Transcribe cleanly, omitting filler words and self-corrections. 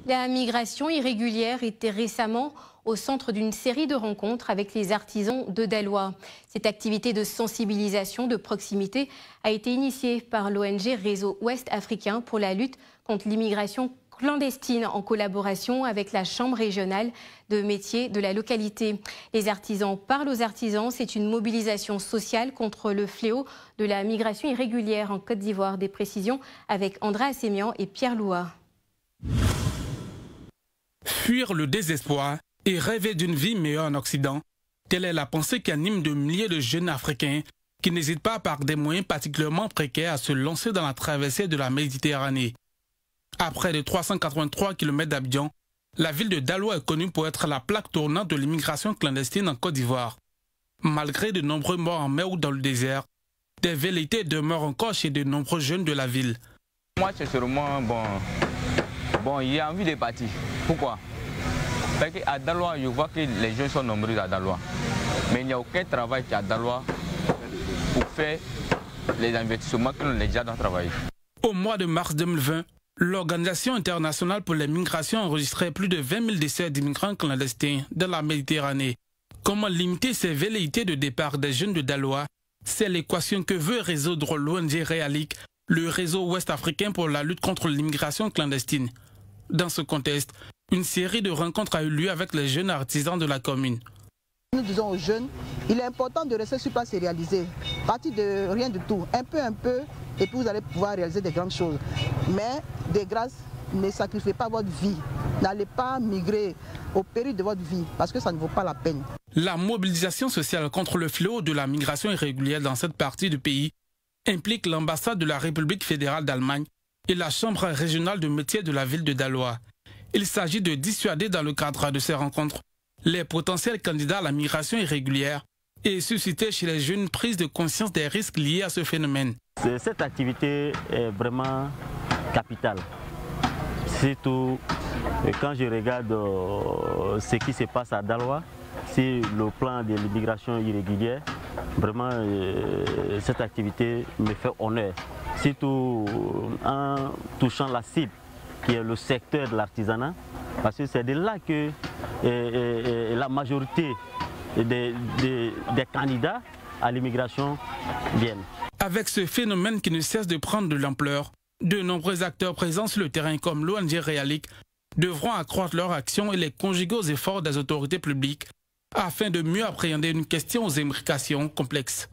La migration irrégulière était récemment au centre d'une série de rencontres avec les artisans de Daloa. Cette activité de sensibilisation de proximité a été initiée par l'ONG Réseau Ouest Africain pour la lutte contre l'immigration clandestine en collaboration avec la Chambre régionale de métiers de la localité. Les artisans parlent aux artisans, c'est une mobilisation sociale contre le fléau de la migration irrégulière en Côte d'Ivoire. Des précisions avec Andra Assémian et Pierre Loua. Fuir le désespoir et rêver d'une vie meilleure en Occident, telle est la pensée qui anime de milliers de jeunes Africains qui n'hésitent pas par des moyens particulièrement précaires à se lancer dans la traversée de la Méditerranée. À près de 383 km d'Abidjan, la ville de Daloa est connue pour être la plaque tournante de l'immigration clandestine en Côte d'Ivoire. Malgré de nombreux morts en mer ou dans le désert, des velléités demeurent encore chez de nombreux jeunes de la ville. Moi, c'est sûrement bon, il y a envie de partir. Pourquoi? Parce qu'à Daloa, je vois que les jeunes sont nombreux à Daloa. Mais il n'y a aucun travail à Daloa pour faire les investissements que les gens doivent travailler. Au mois de mars 2020, l'Organisation internationale pour les migrations a enregistré plus de 20 000 décès d'immigrants clandestins dans la Méditerranée. Comment limiter ces velléités de départ des jeunes de Daloa? C'est l'équation que veut résoudre l'ONG Réalique, le réseau ouest africain pour la lutte contre l'immigration clandestine. Dans ce contexte, une série de rencontres a eu lieu avec les jeunes artisans de la commune. Nous disons aux jeunes, il est important de rester sur place et réaliser. Partir de rien du tout, un peu, et puis vous allez pouvoir réaliser des grandes choses. Mais, de grâce, ne sacrifiez pas votre vie. N'allez pas migrer au péril de votre vie, parce que ça ne vaut pas la peine. La mobilisation sociale contre le fléau de la migration irrégulière dans cette partie du pays implique l'ambassade de la République fédérale d'Allemagne et la Chambre régionale de métiers de la ville de Daloa. Il s'agit de dissuader dans le cadre de ces rencontres les potentiels candidats à la migration irrégulière et susciter chez les jeunes prise de conscience des risques liés à ce phénomène. Cette activité est vraiment capitale. Surtout quand je regarde ce qui se passe à Daloa, sur le plan de l'immigration irrégulière, vraiment cette activité me fait honneur. Surtout en touchant la cible qui est le secteur de l'artisanat, parce que c'est de là que la majorité des candidats à l'immigration viennent. Avec ce phénomène qui ne cesse de prendre de l'ampleur, de nombreux acteurs présents sur le terrain comme l'ONG Réalique devront accroître leur action et les conjuguer aux efforts des autorités publiques afin de mieux appréhender une question aux imbrications complexes.